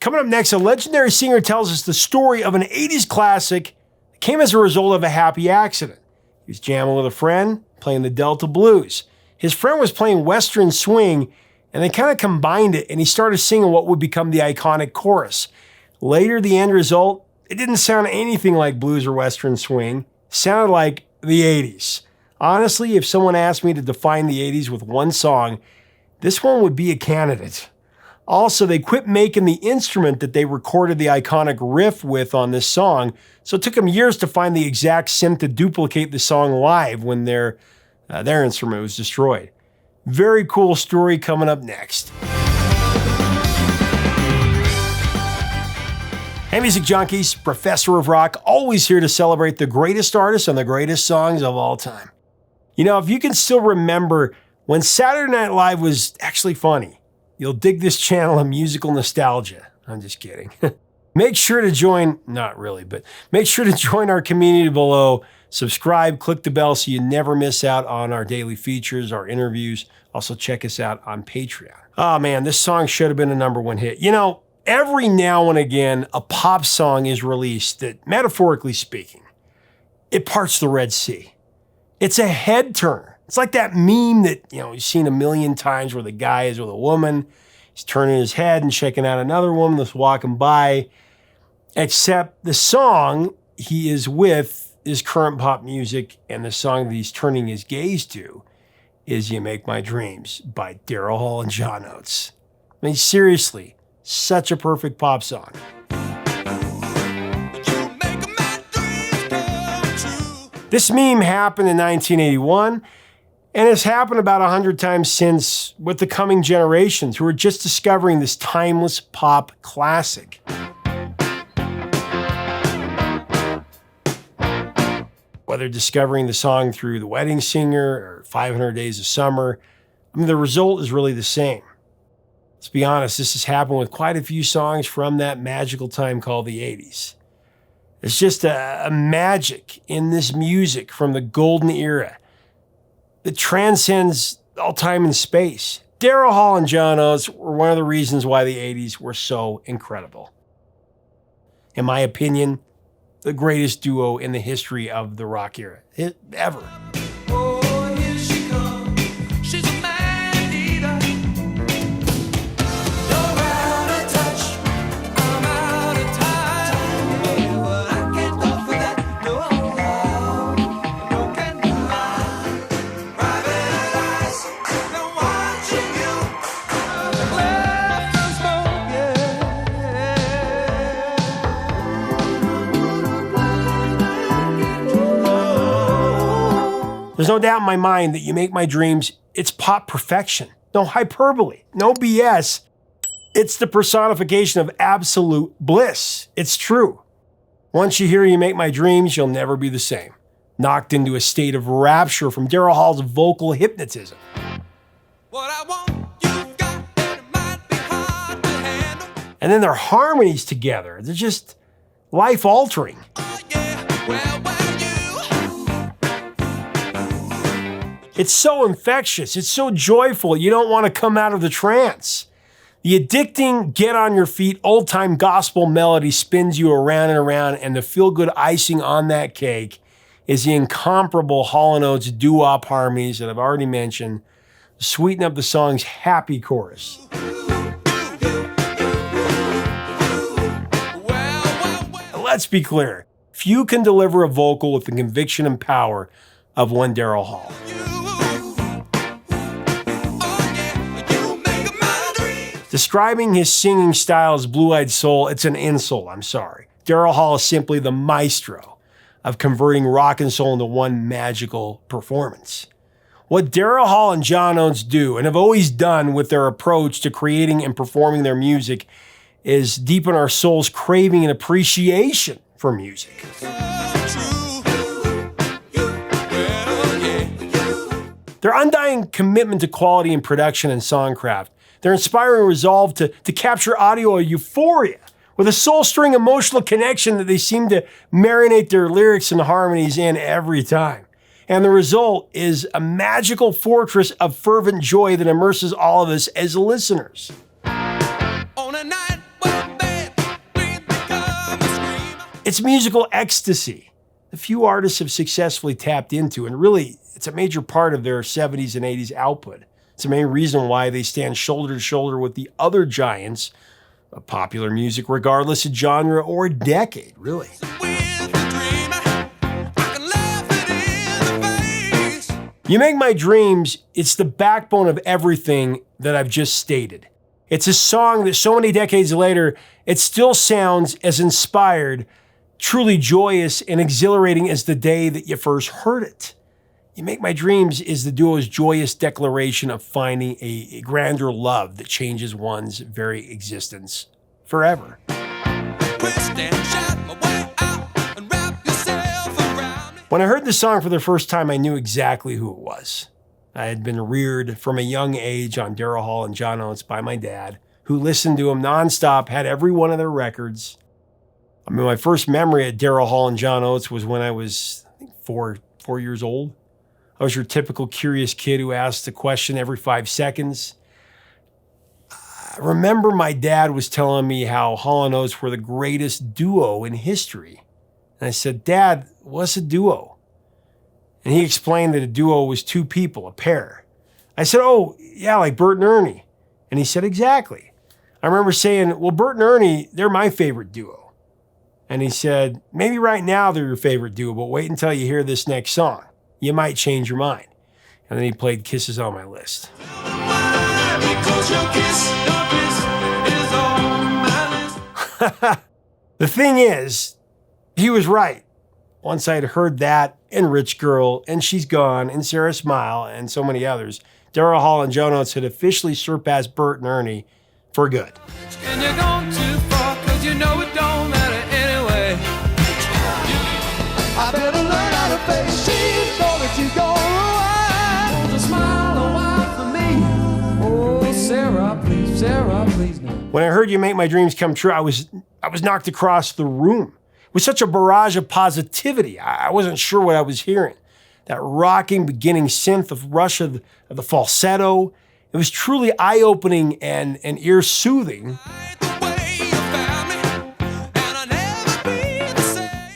Coming up next, a legendary singer tells us the story of an 80s classic that came as a result of a happy accident. He was jamming with a friend, playing the Delta Blues. His friend was playing Western Swing, and they kind of combined it, and he started singing what would become the iconic chorus. Later, the end result, it didn't sound anything like blues or Western Swing. It sounded like the 80s. Honestly, if someone asked me to define the 80s with one song, this one would be a candidate. Also, they quit making the instrument that they recorded the iconic riff with on this song, so it took them years to find the exact synth to duplicate the song live when their instrument was destroyed. Very cool story coming up next. Hey, music junkies, Professor of Rock, always here to celebrate the greatest artists and the greatest songs of all time. You know, if you can still remember when Saturday Night Live was actually funny, you'll dig this channel of musical nostalgia. I'm just kidding. Make sure to join, not really, but make sure to join our community below. Subscribe, click the bell so you never miss out on our daily features, our interviews. Also check us out on Patreon. Oh man, this song should have been a #1 hit. You know, every now and again, a pop song is released that, metaphorically speaking, it parts the Red Sea. It's a head turner. It's like that meme that, you've seen a million times where the guy is with a woman, he's turning his head and checking out another woman that's walking by, except the song he is with is current pop music, and the song that he's turning his gaze to is You Make My Dreams by Daryl Hall and John Oates. I mean, seriously, such a perfect pop song. This meme happened in 1981, and it's happened about 100 times since with the coming generations who are just discovering this timeless pop classic. Whether discovering the song through The Wedding Singer or 500 Days of Summer, I mean, the result is really the same. Let's be honest, this has happened with quite a few songs from that magical time called the 80s. It's just a magic in this music from the golden era that transcends all time and space. Daryl Hall and John Oates were one of the reasons why the 80s were so incredible. In my opinion, the greatest duo in the history of the rock era, ever. There's no doubt in my mind that You Make My Dreams, it's pop perfection. No hyperbole, no BS. It's the personification of absolute bliss. It's true. Once you hear You Make My Dreams, you'll never be the same. Knocked into a state of rapture from Daryl Hall's vocal hypnotism. What I want, you've got, and it might be hard to handle. And then their harmonies together, they're just life-altering. Oh, yeah. Well, it's so infectious. It's so joyful. You don't want to come out of the trance. The addicting, get on your feet, old-time gospel melody spins you around and around, and the feel-good icing on that cake is the incomparable Hall and Oates doo-wop harmonies that I've already mentioned, sweeten up the song's happy chorus. Let's be clear. Few can deliver a vocal with the conviction and power of one Daryl Hall. Describing his singing style as blue-eyed soul, it's an insult, I'm sorry. Daryl Hall is simply the maestro of converting rock and soul into one magical performance. What Daryl Hall and John Oates do, and have always done with their approach to creating and performing their music, is deepen our soul's craving and appreciation for music. Their undying commitment to quality in production and songcraft, their inspiring resolve to capture audio euphoria with a soul-stirring emotional connection that they seem to marinate their lyrics and harmonies in every time. And the result is a magical fortress of fervent joy that immerses all of us as listeners. On a night when It's musical ecstasy the few artists have successfully tapped into, and really, it's a major part of their 70s and 80s output. It's the main reason why they stand shoulder to shoulder with the other giants of popular music, regardless of genre or decade, really. You Make My Dreams, it's the backbone of everything that I've just stated. It's a song that so many decades later, it still sounds as inspired, truly joyous and exhilarating as the day that you first heard it. You Make My Dreams is the duo's joyous declaration of finding a grander love that changes one's very existence forever. When I heard this song for the first time, I knew exactly who it was. I had been reared from a young age on Daryl Hall and John Oates by my dad, who listened to him nonstop, had every one of their records. I mean, my first memory at Daryl Hall and John Oates was when I was, I think, four years old. I was your typical curious kid who asked a question every 5 seconds. I remember my dad was telling me how Hall and Oates were the greatest duo in history. And I said, "Dad, what's a duo?" And he explained that a duo was two people, a pair. I said, "Oh, yeah, like Bert and Ernie." And he said, "Exactly." I remember saying, "Well, Bert and Ernie, they're my favorite duo." And he said, "Maybe right now they're your favorite duo, but wait until you hear this next song. You might change your mind." And then he played Kisses on My List. The thing is, he was right. Once I'd heard that, and Rich Girl, and She's Gone, and Sarah Smile, and so many others, Daryl Hall and John Oates had officially surpassed Bert and Ernie for good. And you're going too far, 'cause you know it don't matter anyway. I better learn how to face she's gonna let you go away. Won't you smile a while for me? Oh, Sarah, please now. When I heard You Make My Dreams Come True, I was knocked across the room. It was such a barrage of positivity. I wasn't sure what I was hearing. That rocking beginning synth of rush of the falsetto. It was truly eye-opening and ear-soothing.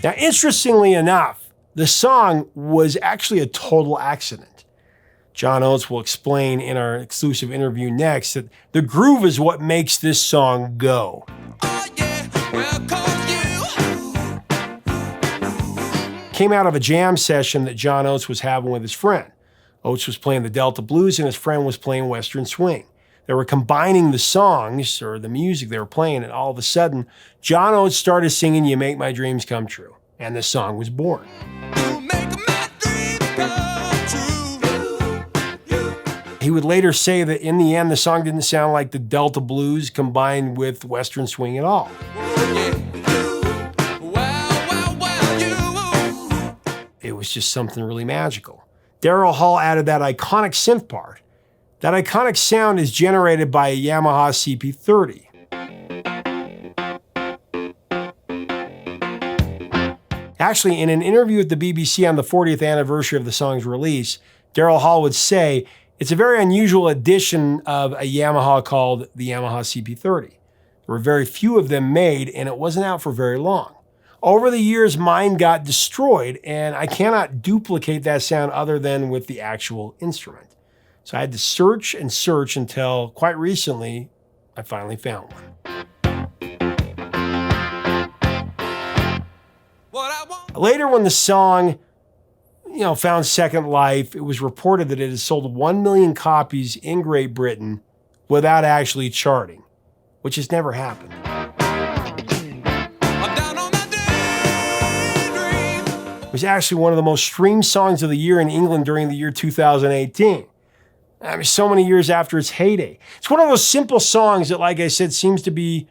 Now, interestingly enough, the song was actually a total accident. John Oates will explain in our exclusive interview next that the groove is what makes this song go. Came out of a jam session that John Oates was having with his friend. Oates was playing the Delta Blues and his friend was playing Western Swing. They were combining the songs or the music they were playing, and all of a sudden, John Oates started singing You Make My Dreams Come True, and the song was born. He would later say that in the end, the song didn't sound like the Delta Blues combined with Western Swing at all. It was just something really magical. Daryl Hall added that iconic synth part. That iconic sound is generated by a Yamaha CP30. Actually, in an interview with the BBC on the 40th anniversary of the song's release, Daryl Hall would say, "It's a very unusual edition of a Yamaha called the Yamaha CP30. There were very few of them made, and it wasn't out for very long. Over the years, mine got destroyed, and I cannot duplicate that sound other than with the actual instrument. So I had to search and search until, quite recently, I finally found one." Later, when the song, found second life, it was reported that it had sold 1 million copies in Great Britain without actually charting, which has never happened. It was actually one of the most streamed songs of the year in England during the year 2018. I mean, so many years after its heyday. It's one of those simple songs that, like I said, seems to be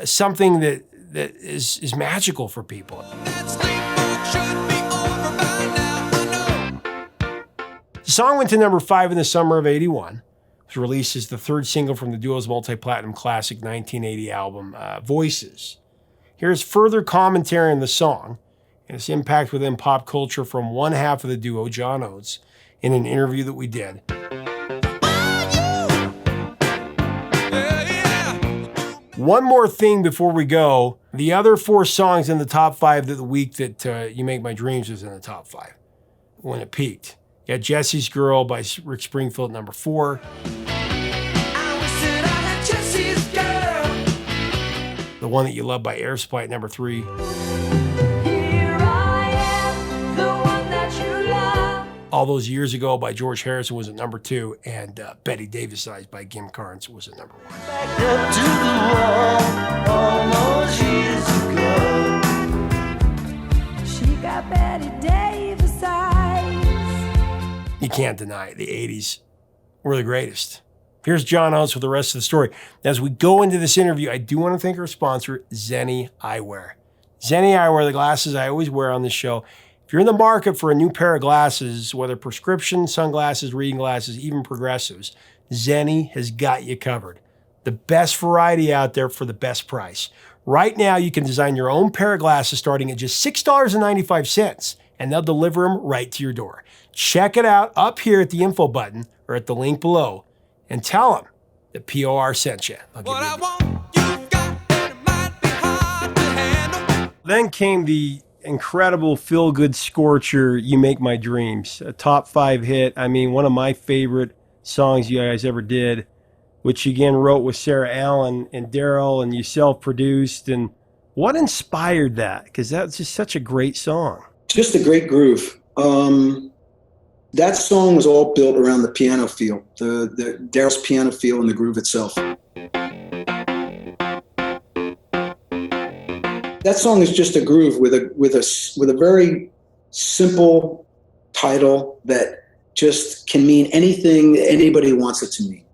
something that is magical for people. The song went to number 5 in the summer of '81. It was released as the third single from the duo's multi-platinum classic 1980 album, Voices. Here's further commentary on the song and its impact within pop culture from one half of the duo, John Oates, in an interview that we did. One more thing before we go. The other 4 songs in the top 5 of the week that You Make My Dreams was in the top 5 when it peaked. You had Jesse's Girl by Rick Springfield, number 4. The One That You Love by Air Supply at number 3. All Those Years Ago by George Harrison was at number 2, and Betty Davis Eyes by Kim Carnes was at number 1. Back up to the wall, all those years ago. She got Betty Davis eyes. You can't deny it. The 80s were the greatest. Here's John Oates with the rest of the story. As we go into this interview, I do want to thank our sponsor, Zenni Eyewear. Zenni Eyewear, the glasses I always wear on this show. If you're in the market for a new pair of glasses, whether prescription, sunglasses, reading glasses, even progressives, Zenni has got you covered. The best variety out there for the best price. Right now, you can design your own pair of glasses starting at just $6.95, and they'll deliver them right to your door. Check it out up here at the info button or at the link below, and tell them that POR sent you. Then came the incredible feel-good scorcher, You Make My Dreams, a top 5 hit. I mean, one of my favorite songs you guys ever did, which you again wrote with Sarah Allen and Daryl, and you self-produced. And what inspired that? Because that's just such a great song. Just a great groove. That song was all built around the piano feel, the Daryl's piano feel and the groove itself. That song is just a groove with a very simple title that just can mean anything anybody wants it to mean.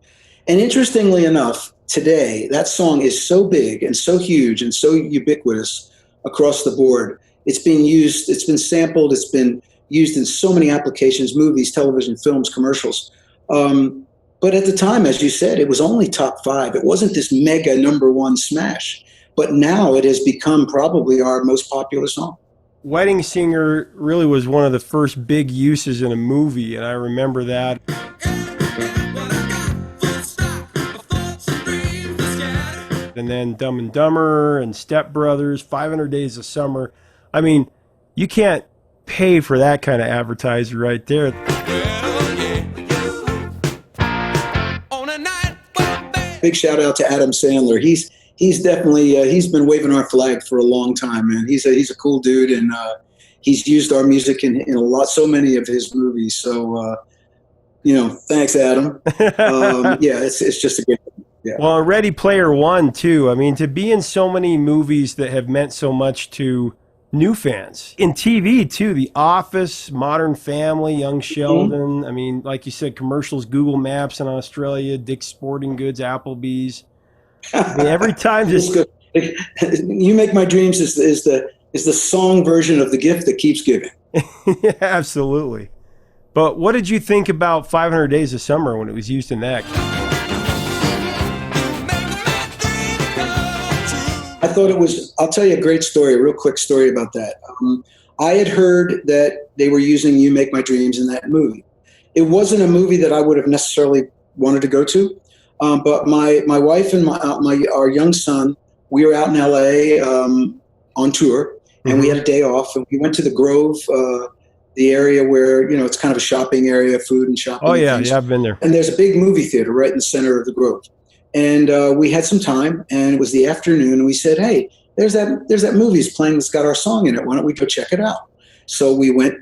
And interestingly enough, today that song is so big and so huge and so ubiquitous across the board. It's being used, it's been sampled, it's been used in so many applications, movies, television, films, commercials. But at the time, as you said, it was only top 5. It wasn't this mega #1 smash. But now it has become probably our most popular song. Wedding Singer really was one of the first big uses in a movie, and I remember that. And then Dumb and Dumber and Step Brothers, 500 Days of Summer. I mean, you can't pay for that kind of advertising right there. Big shout out to Adam Sandler. He's definitely he's been waving our flag for a long time, man. He's a cool dude, and he's used our music in so many of his movies. So thanks, Adam. Yeah, it's just a great. Yeah. Well, Ready Player One too. I mean, to be in so many movies that have meant so much to new fans. In TV too, The Office, Modern Family, Young Sheldon. I mean, like you said, commercials, Google Maps in Australia, Dick's Sporting Goods, Applebee's. I mean, every time just You Make My Dreams is the song version of the gift that keeps giving. Yeah, absolutely. But what did you think about 500 Days of Summer when it was used in that? I thought it was, I'll tell you a great story, a real quick story about that. I had heard that they were using You Make My Dreams in that movie. It wasn't a movie that I would have necessarily wanted to go to. But my wife and our young son, we were out in LA on tour, and we had a day off, and we went to the Grove, the area where it's kind of a shopping area, food and shopping. Oh yeah, yeah, I've been there. And there's a big movie theater right in the center of the Grove, and we had some time, and it was the afternoon, and we said, hey, there's that movie is playing that's got our song in it. Why don't we go check it out? So we went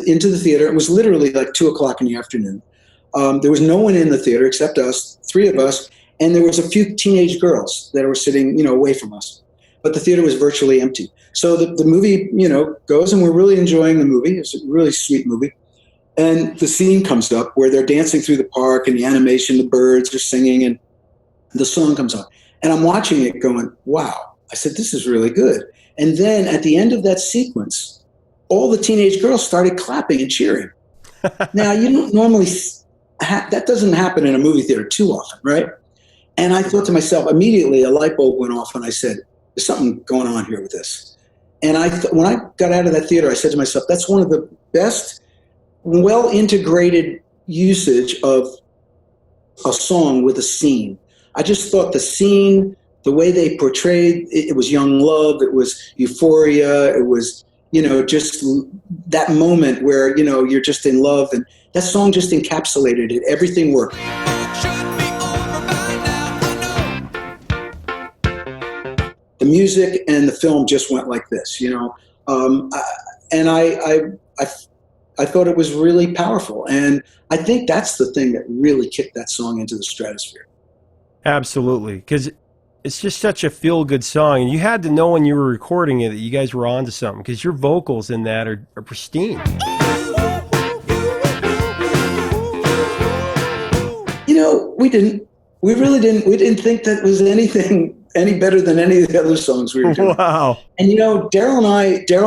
into the theater. It was literally like 2:00 in the afternoon. There was no one in the theater except us, 3 of us, and there was a few teenage girls that were sitting, away from us. But the theater was virtually empty. So the movie, goes, and we're really enjoying the movie. It's a really sweet movie. And the scene comes up where they're dancing through the park, and the animation, the birds are singing, and the song comes on. And I'm watching it going, wow. I said, this is really good. And then at the end of that sequence, all the teenage girls started clapping and cheering. Now, you don't normally... that doesn't happen in a movie theater too often, right? And I thought to myself, immediately a light bulb went off, and I said, there's something going on here with this. And when I got out of that theater, I said to myself, that's one of the best, well-integrated usage of a song with a scene. I just thought the scene, the way they portrayed it, it was young love, it was euphoria, it was, you know, just that moment where, you know, you're just in love, and that song just encapsulated it. Everything worked. The music and the film just went like this, you know, and I thought it was really powerful, and I think that's the thing that really kicked that song into the stratosphere. Absolutely, because it's just such a feel-good song, and you had to know when you were recording it that you guys were onto something, because your vocals in that are pristine. You know, we really didn't think that was anything any better than any of the other songs we were doing. Wow. And you know, Daryl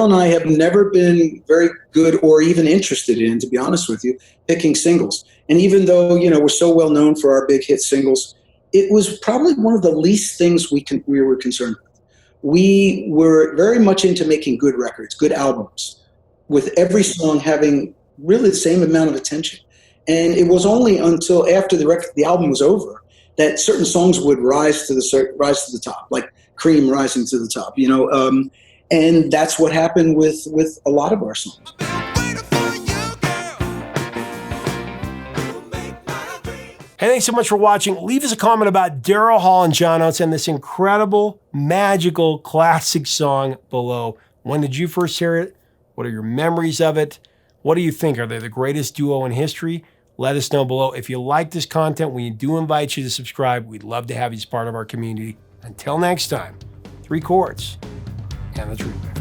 and I have never been very good or even interested in, to be honest with you, picking singles. And even though, you know, we're so well known for our big hit singles, it was probably one of the least things we were concerned with. We were very much into making good records, good albums, with every song having really the same amount of attention. And it was only until after the album was over that certain songs would rise to the top, like Cream rising to the top, you know, and that's what happened with a lot of our songs. Hey, thanks so much for watching. Leave us a comment about Daryl Hall and John Oates and this incredible, magical, classic song below. When did you first hear it? What are your memories of it? What do you think? Are they the greatest duo in history? Let us know below. If you like this content, we do invite you to subscribe. We'd love to have you as part of our community. Until next time, 3 chords and the truth.